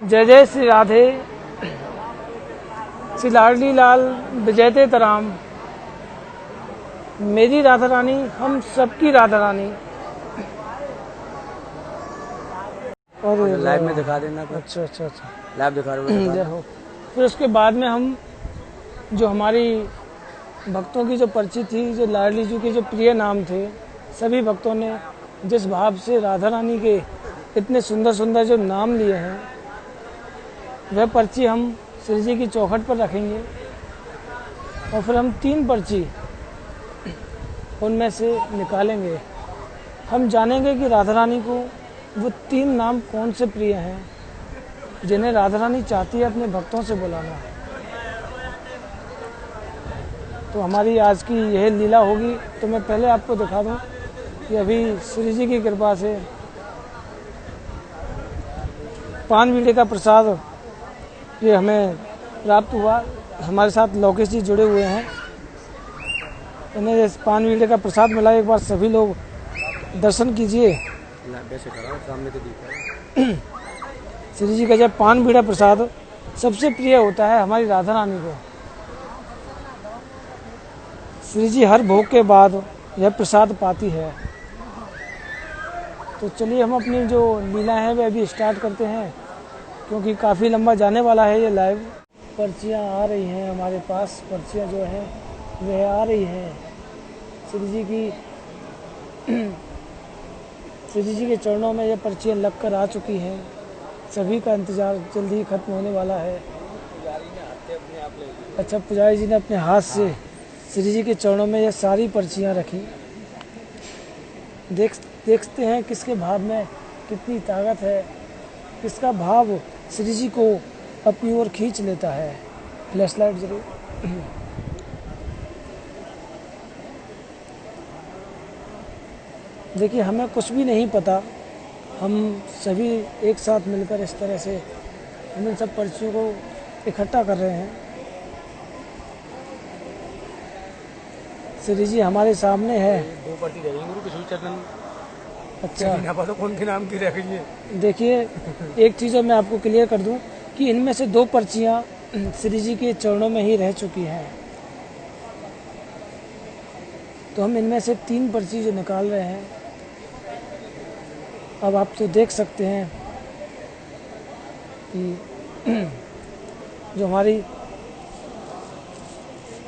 जय जय श्री राधे, श्री लाडली लाल विजयते तराम। मेरी राधा रानी, हम सबकी राधा रानी। और लाइव में दिखा देना। अच्छा अच्छा अच्छा, लाइव दिखा रहे हो। फिर उसके बाद में हम जो हमारी भक्तों की जो पर्ची थी, जो लाडली जी के जो प्रिय नाम थे, सभी भक्तों ने जिस भाव से राधा रानी के इतने सुंदर सुंदर जो नाम लिए हैं, वह पर्ची हम श्री जी की चौखट पर रखेंगे। और फिर हम 3 पर्ची उनमें से निकालेंगे। हम जानेंगे कि राधा रानी को वो 3 नाम कौन से प्रिय हैं जिन्हें राधा रानी चाहती है अपने भक्तों से बुलाना। तो हमारी आज की यह लीला होगी। तो मैं पहले आपको दिखा दूं कि अभी श्री जी की कृपा से पान बीड़े का प्रसाद ये हमें प्राप्त हुआ। हमारे साथ लोकेश जी जुड़े हुए हैं, इन्हें इस पान बीड़े का प्रसाद मिला। एक बार सभी लोग दर्शन कीजिए। श्री जी का जब पान बीड़ा प्रसाद सबसे प्रिय होता है हमारी राधा रानी को। श्री जी हर भोग के बाद यह प्रसाद पाती है। तो चलिए हम अपनी जो लीला है वह अभी स्टार्ट करते हैं, क्योंकि काफ़ी लंबा जाने वाला है ये लाइव। पर्चियाँ आ रही हैं हमारे पास, पर्चियाँ जो हैं वह आ रही हैं। श्री जी के चरणों में ये पर्चियाँ लग कर आ चुकी हैं। सभी का इंतज़ार जल्दी ही खत्म होने वाला है। अच्छा, पुजारी जी ने अपने हाथ से श्री जी के चरणों में ये सारी पर्चियाँ रखी। देखते हैं किसके भाव में कितनी ताकत है, किसका भाव श्री जी को अपनी ओर खींच लेता है। फ्लैश लाइट जरूर। देखिए, हमें कुछ भी नहीं पता, हम सभी एक साथ मिलकर इस तरह से हम इन सब पर्चियों को इकट्ठा कर रहे हैं। श्री जी हमारे सामने है। 2 पर्ची रहेंगी गुरु किशोर चरण। अच्छा, पता कौन के नाम की रखेंगे। देखिए, एक चीज़ मैं आपको क्लियर कर दूं कि इनमें से 2 पर्चियाँ श्री जी के चरणों में ही रह चुकी हैं। तो हम इनमें से 3 पर्ची जो निकाल रहे हैं। अब आप तो देख सकते हैं कि जो हमारी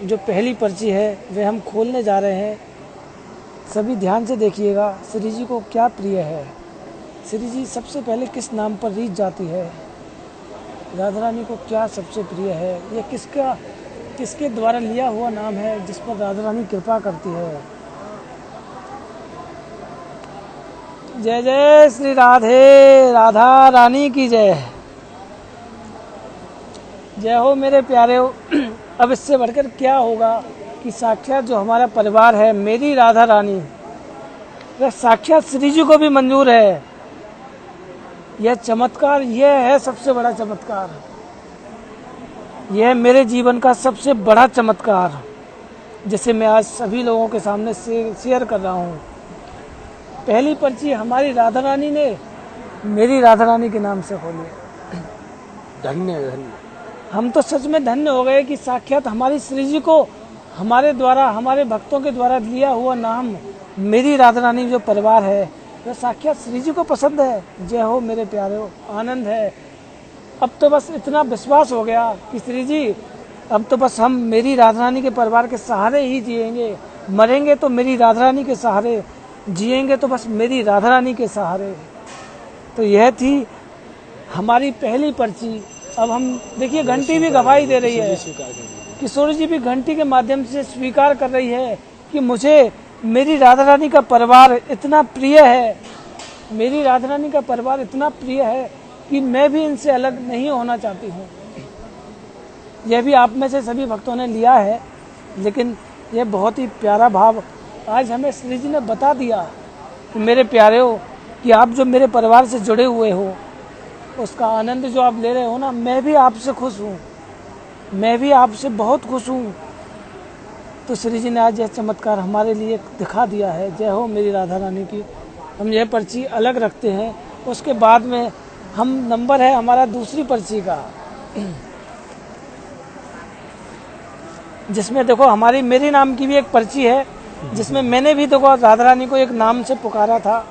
जो पहली पर्ची है वह हम खोलने जा रहे हैं। सभी ध्यान से देखिएगा, श्री जी को क्या प्रिय है, श्री जी सबसे पहले किस नाम पर रीझ जाती है, राधा रानी को क्या सबसे प्रिय है, यह किसके द्वारा लिया हुआ नाम है जिस पर राधा रानी कृपा करती है। जय जय श्री राधे, राधा रानी की जय। जय हो मेरे प्यारे हो। अब इससे बढ़कर क्या होगा कि साक्षात जो हमारा परिवार है, मेरी राधा रानी, वह साक्षात श्री जी को भी मंजूर है। यह चमत्कार, यह है सबसे बड़ा चमत्कार। यह मेरे जीवन का सबसे बड़ा चमत्कार, जिसे मैं आज सभी लोगों के सामने शेयर कर रहा हूँ। पहली पर्ची हमारी राधा रानी ने मेरी राधा रानी के नाम से खोली। धन्य धन्य। हम तो सच में धन्य हो गए कि साक्षात हमारी श्री जी को हमारे द्वारा, हमारे भक्तों के द्वारा लिया हुआ नाम मेरी राधा रानी जो परिवार है वह साक्षात श्री जी को पसंद है। जय हो मेरे प्यारे हो, आनंद है। अब तो बस इतना विश्वास हो गया कि श्री जी, अब तो बस हम मेरी राधा रानी के परिवार के सहारे ही जिएंगे। मरेंगे तो मेरी राधा रानी के सहारे, जिएंगे तो बस मेरी राधा रानी के सहारे। तो यह थी हमारी पहली पर्ची। अब हम देखिए, घंटी भी गवाही दे रही है। किशोर जी भी घंटी के माध्यम से स्वीकार कर रही है कि मुझे मेरी राधा रानी का परिवार इतना प्रिय है, मेरी राधा रानी का परिवार इतना प्रिय है कि मैं भी इनसे अलग नहीं होना चाहती हूँ। यह भी आप में से सभी भक्तों ने लिया है, लेकिन यह बहुत ही प्यारा भाव आज हमें श्री जी ने बता दिया कि मेरे प्यारे हो, कि आप जो मेरे परिवार से जुड़े हुए हो, उसका आनंद जो आप ले रहे हो ना, मैं भी आपसे खुश हूँ, मैं भी आपसे बहुत खुश हूँ। तो श्री जी ने आज यह चमत्कार हमारे लिए दिखा दिया है। जय हो मेरी राधा रानी की। हम यह पर्ची अलग रखते हैं, उसके बाद में हम नंबर है हमारा दूसरी पर्ची का, जिसमें देखो हमारी मेरी नाम की भी एक पर्ची है, जिसमें मैंने भी देखो राधा रानी को एक नाम से पुकारा था।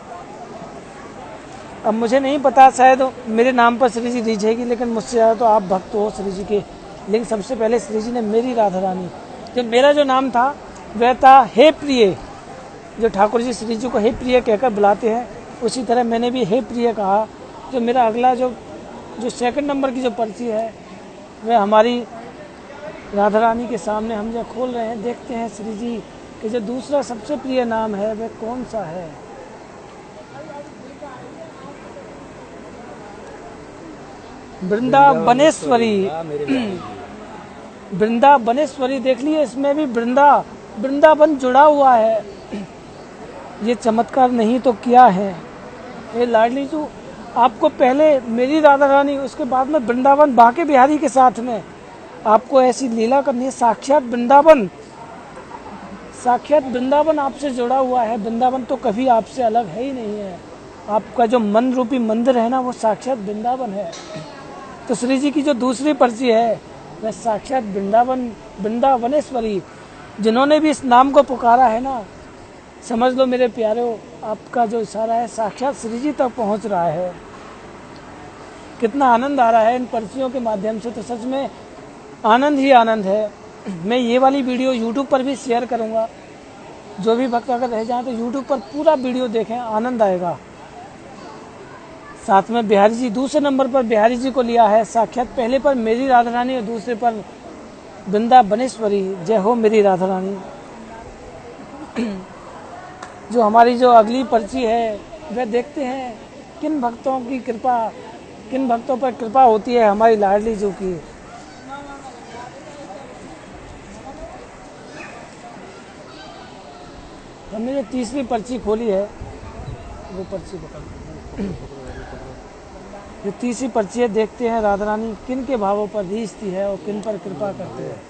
अब मुझे नहीं पता, शायद मेरे नाम पर श्री जी रीझेगी, लेकिन मुझसे ज़्यादा तो आप भक्त हो श्री जी के। लेकिन सबसे पहले श्री जी ने मेरी राधा रानी, जो मेरा जो नाम था वह था हे प्रिय, जो ठाकुर जी श्री जी को हे प्रिय कहकर बुलाते हैं, उसी तरह मैंने भी हे प्रिय कहा। जो मेरा अगला जो सेकंड नंबर की जो पर्ची है वह हमारी राधा रानी के सामने हम जो खोल रहे हैं, देखते हैं श्री जी के जो दूसरा सबसे प्रिय नाम है वह कौन सा है। वृंदावनेश्वरी। वृंदावनेश्वरी देख लिए, इसमें भी वृंदावन जुड़ा हुआ है। ये चमत्कार नहीं तो क्या है। ये लाडली जी आपको पहले मेरी राधा रानी, उसके बाद में वृंदावन बांके बिहारी के साथ में आपको ऐसी लीला करनी है। साक्षात वृंदावन आपसे जुड़ा हुआ है। वृंदावन तो कभी आपसे अलग है ही नहीं है। आपका जो मन रूपी मंदिर है ना, वो साक्षात वृंदावन है। तो श्री जी की जो दूसरी पर्ची है वह साक्षात वृंदावनेश्वरी, जिन्होंने भी इस नाम को पुकारा है ना, समझ लो मेरे प्यारे, आपका जो इशारा है साक्षात श्री जी तक पहुंच रहा है। कितना आनंद आ रहा है इन पर्चियों के माध्यम से, तो सच में आनंद ही आनंद है। मैं ये वाली वीडियो यूट्यूब पर भी शेयर करूंगा, जो भी भक्त अगर रह जाए तो यूट्यूब पर पूरा वीडियो देखें, आनंद आएगा। साथ में बिहारी जी, दूसरे नंबर पर बिहारी जी को लिया है साक्षात, पहले पर मेरी राधा रानी और दूसरे पर वृंदावनेश्वरी। जय हो मेरी राधा रानी। जो हमारी जो अगली पर्ची है वह देखते हैं किन भक्तों पर कृपा होती है हमारी लाडली जी की। हमने जो तीसरी पर्ची खोली है वो पर्ची बता, जो तीसरी पर्ची है, देखते हैं राधा रानी किन के भावों पर रीझती है और किन पर कृपा करती है।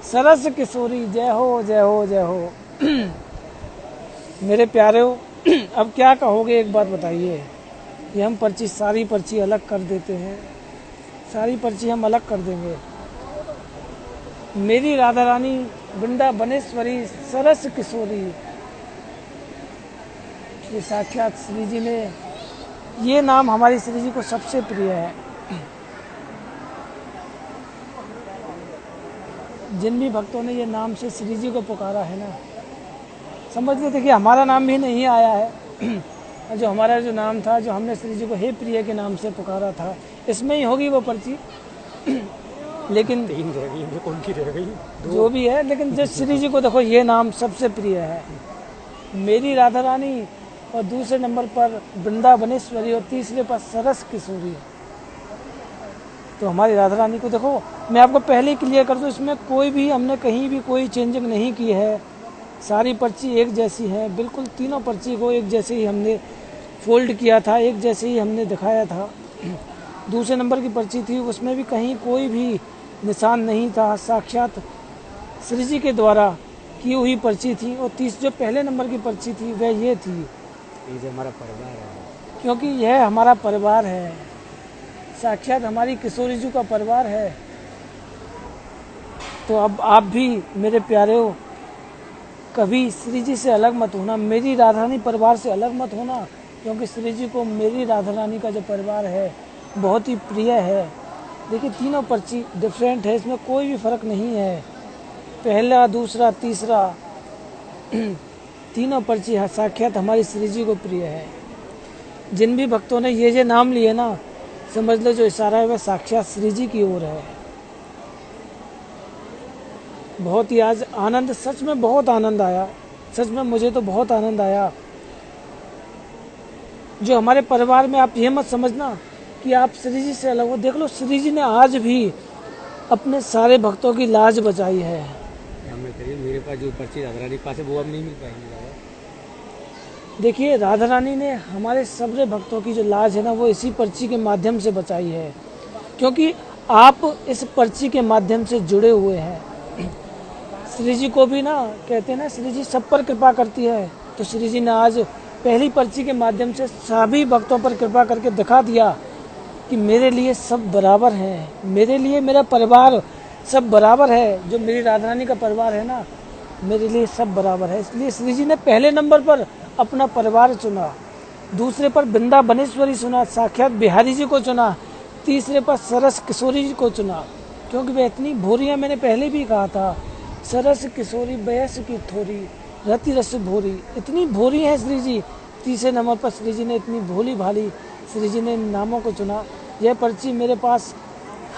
सरस किशोरी, जय हो जय हो जय हो। मेरे प्यारे, अब क्या कहोगे एक बात बताइए। ये हम सारी पर्ची अलग कर देते हैं, सारी पर्ची हम अलग कर देंगे। मेरी राधा रानी, वृंदावनेश्वरी, सरस किशोरी, ये साक्षात श्री जी ने, ये नाम हमारी श्री जी को सबसे प्रिय है। जिन भी भक्तों ने ये नाम से श्री जी को पुकारा है ना, समझ लेते कि हमारा नाम भी नहीं आया है। जो हमारा जो नाम था, जो हमने श्री जी को हे प्रिय के नाम से पुकारा था, इसमें ही होगी वो पर्ची। लेकिन तीन रह गई, कौन सी रह गई? जो भी है, लेकिन जो श्री जी को देखो ये नाम सबसे प्रिय है, मेरी राधा रानी, और दूसरे नंबर पर वृंदावनेश्वरी और तीसरे पर सरस किशोरी। तो हमारी राधा रानी को देखो, मैं आपको पहले क्लियर कर दूं, इसमें कोई भी हमने कहीं भी कोई चेंजिंग नहीं की है। सारी पर्ची एक जैसी है, बिल्कुल तीनों पर्ची को एक जैसे ही हमने फोल्ड किया था, एक जैसे ही हमने दिखाया था। दूसरे नंबर की पर्ची थी, उसमें भी कहीं कोई भी निशान नहीं था, साक्षात श्री जी के द्वारा की हुई पर्ची थी। और जो पहले नंबर की पर्ची थी वह ये थी, ये हमारा परिवार है, क्योंकि यह हमारा परिवार है, साक्षात हमारी किशोरी जी का परिवार है। तो अब आप भी मेरे प्यारे हो, कभी श्री जी से अलग मत होना, मेरी राधा रानी परिवार से अलग मत होना, क्योंकि श्री जी को मेरी राधा रानी का जो परिवार है बहुत ही प्रिय है। देखिए तीनों पर्ची डिफरेंट है, इसमें कोई भी फर्क नहीं है। पहला, दूसरा, तीसरा, तीनों पर्ची साक्षात हमारी श्री जी को प्रिय है। जिन भी भक्तों ने ये नाम लिए ना, समझ लो जो इशारा है वह साक्षात श्री जी की ओर है। बहुत ही आज आनंद, सच में बहुत आनंद आया, सच में मुझे तो बहुत आनंद आया। जो हमारे परिवार में, आप ये मत समझना कि आप श्री जी से अलग हो। देख लो श्री जी ने आज भी अपने सारे भक्तों की लाज बचाई है। मेरे पास जो पर्ची राधा रानी के पास है वो अब नहीं मिल पाएंगी। देखिए राधा रानी ने हमारे सभी भक्तों की जो लाज है ना, वो इसी पर्ची के माध्यम से बचाई है, क्योंकि आप इस पर्ची के माध्यम से जुड़े हुए हैं। श्री जी को भी ना कहते हैं ना, श्री जी सब पर कृपा करती है, तो श्री जी ने आज पहली पर्ची के माध्यम से सभी भक्तों पर कृपा करके दिखा दिया कि मेरे लिए सब बराबर हैं, मेरे लिए मेरा परिवार सब बराबर है। जो मेरी राधा रानी का परिवार है ना, मेरे लिए सब बराबर है। इसलिए श्री जी ने पहले नंबर पर अपना परिवार चुना, दूसरे पर वृंदावनेश्वरी चुना, साक्षात बिहारी जी को चुना, तीसरे पर सरस किशोरी जी को चुना, क्योंकि वे इतनी भोरियाँ, मैंने पहले भी कहा था, सरस किशोरी बयस की थोरी रति रस भोरी, इतनी भोरी है श्री जी। तीसरे नंबर पर श्री जी ने इतनी भोली भाली श्री जी ने नामों को चुना। यह पर्ची मेरे पास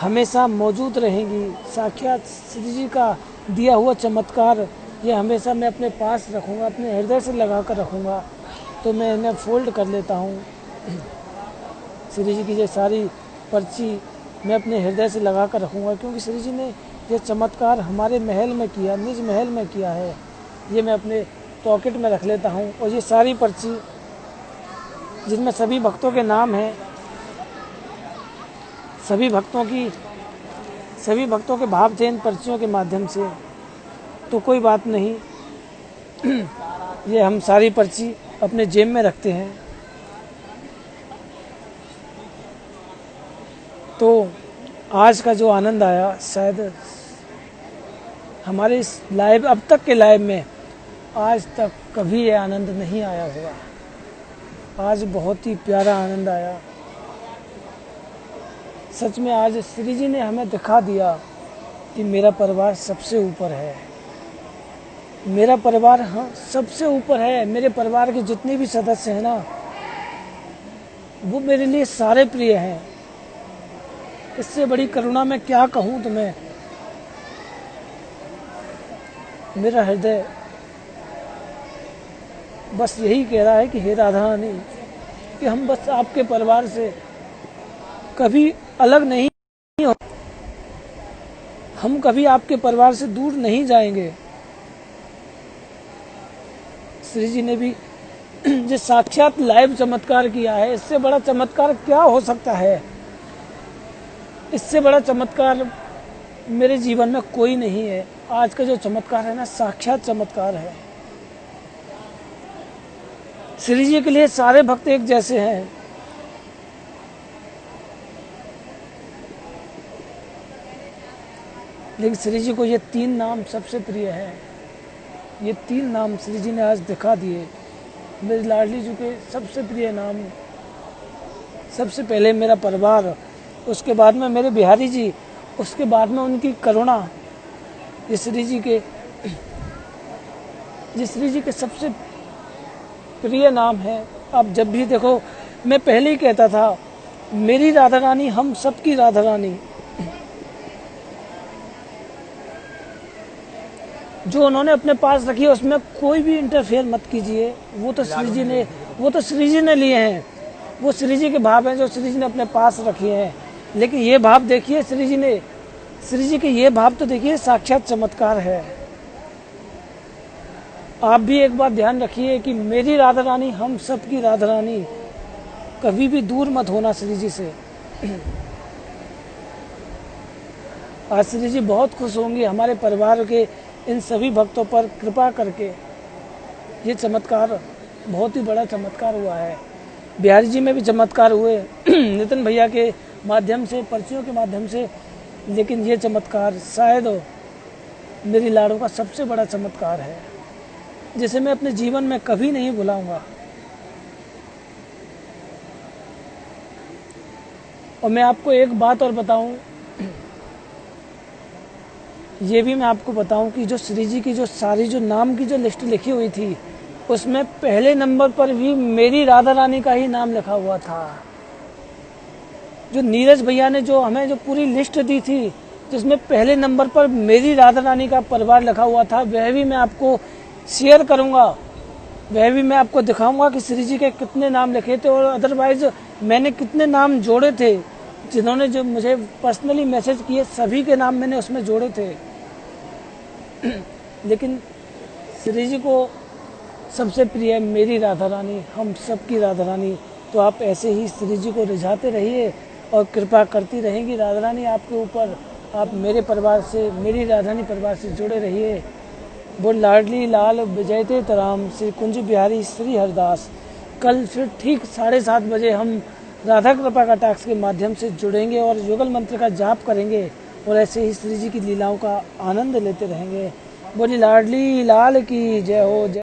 हमेशा मौजूद रहेंगी। साक्षात श्री जी का दिया हुआ चमत्कार ये हमेशा मैं अपने पास रखूँगा, अपने हृदय से लगा कर रखूँगा। तो मैं इन्हें फोल्ड कर लेता हूँ। श्री जी की ये सारी पर्ची मैं अपने हृदय से लगा कर रखूँगा, क्योंकि श्री जी ने ये चमत्कार हमारे महल में किया, निज महल में किया है। ये मैं अपने पॉकेट में रख लेता हूँ। और ये सारी पर्ची जिनमें सभी भक्तों के नाम हैं, सभी भक्तों के भाव थे इन पर्चियों के माध्यम से, तो कोई बात नहीं। ये हम सारी पर्ची अपने जेब में रखते हैं। तो आज का जो आनंद आया, शायद हमारे इस लाइव, अब तक के लाइव में आज तक कभी ये आनंद नहीं आया होगा। आज बहुत ही प्यारा आनंद आया। सच में आज श्री जी ने हमें दिखा दिया कि मेरा परिवार सबसे ऊपर है। मेरा परिवार हाँ सबसे ऊपर है। मेरे परिवार के जितने भी सदस्य हैं ना, वो मेरे लिए सारे प्रिय हैं। इससे बड़ी करुणा मैं क्या कहूँ तुम्हें। मेरा हृदय बस यही कह रहा है कि हे राधा रानी, कि हम बस आपके परिवार से कभी अलग नहीं हो, हम कभी आपके परिवार से दूर नहीं जाएंगे। श्री जी ने भी जो साक्षात लाइव चमत्कार किया है, इससे बड़ा चमत्कार क्या हो सकता है। इससे बड़ा चमत्कार मेरे जीवन में कोई नहीं है। आज का जो चमत्कार है ना, साक्षात चमत्कार है। श्री जी के लिए सारे भक्त एक जैसे हैं। लेकिन श्री जी को ये 3 नाम सबसे प्रिय हैं। ये 3 नाम श्री जी ने आज दिखा दिए। मेरी लाडली जी के सबसे प्रिय नाम, सबसे पहले मेरा परिवार, उसके बाद में मेरे बिहारी जी, उसके बाद में उनकी करुणा। ये श्री जी के सबसे प्रिय नाम है। अब जब भी देखो, मैं पहले ही कहता था, मेरी राधा रानी हम सबकी राधा रानी। जो उन्होंने अपने पास रखी है उसमें कोई भी इंटरफेयर मत कीजिए। वो तो श्री जी ने लिए हैं। वो श्री जी के भाव हैं जो श्री जी ने अपने पास रखे हैं। लेकिन ये भाव देखिए श्री जी के ये भाव तो देखिए, साक्षात चमत्कार है। आप भी एक बात ध्यान रखिए कि मेरी राधा रानी हम सबकी राधा रानी, कभी भी दूर मत होना श्री जी से। आज श्री जी बहुत खुश होंगी हमारे परिवार के इन सभी भक्तों पर कृपा करके। ये चमत्कार बहुत ही बड़ा चमत्कार हुआ है। बिहारी जी में भी चमत्कार हुए नितिन भैया के माध्यम से, पर्चियों के माध्यम से। लेकिन ये चमत्कार शायद मेरी लाड़ों का सबसे बड़ा चमत्कार है, जिसे मैं अपने जीवन में कभी नहीं भुलाऊंगा। और मैं आपको एक बात और बताऊं, ये भी मैं आपको बताऊं कि जो श्री जी की जो सारी जो नाम की जो लिस्ट लिखी हुई थी, उसमें पहले नंबर पर भी मेरी राधा रानी का ही नाम लिखा हुआ था। जो नीरज भैया ने जो हमें जो पूरी लिस्ट दी थी, जिसमें पहले नंबर पर मेरी राधा रानी का परिवार लिखा हुआ था, वह भी मैं आपको शेयर करूंगा। वह भी मैं आपको दिखाऊंगा कि श्री जी के कितने नाम लिखे थे, और अदरवाइज मैंने कितने नाम जोड़े थे। जिन्होंने जो मुझे पर्सनली मैसेज किए, सभी के नाम मैंने उसमें जोड़े थे। लेकिन श्री जी को सबसे प्रिय मेरी राधा रानी, हम सबकी राधा रानी। तो आप ऐसे ही श्री जी को रिझाते रहिए और कृपा करती रहेंगी राधा रानी आपके ऊपर। आप मेरे परिवार से, मेरी राधा रानी परिवार से जुड़े रहिए। बोल लाडली लाल विजयते तराम श्री कुंज बिहारी श्री हरदास। कल फिर ठीक 7:30 बजे हम राधा कृपा कटाक्ष के माध्यम से जुड़ेंगे और युगल मंत्र का जाप करेंगे और ऐसे ही श्री जी की लीलाओं का आनंद लेते रहेंगे। बोली लाडली लाल की जय हो। जय